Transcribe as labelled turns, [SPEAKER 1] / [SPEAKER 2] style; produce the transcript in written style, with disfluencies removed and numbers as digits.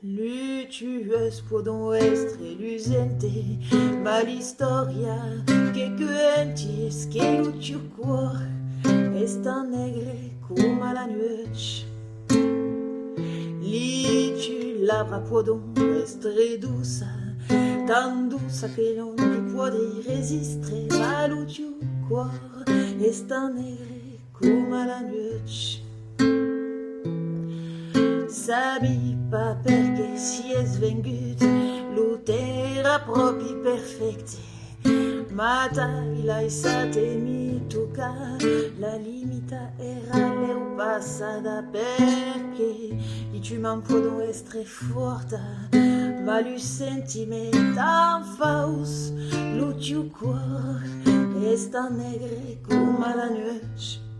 [SPEAKER 1] Lutueus podon estre lucente, malhistoria que cuentis que lutiu cor, esta negre como la nuit. Litu labra podon estre douce, tan douce que non li puoi resistere, ma lutiu cor, esta negre como la nuit. Sabi pas perché si es vengut, l'utera propi perfecte. Mata il ai sate mi tocca, la limita era leu passada perché i tu man podon estre forta, ma lu sentimentan faus, l'utiu cor, esta negre come la nuit.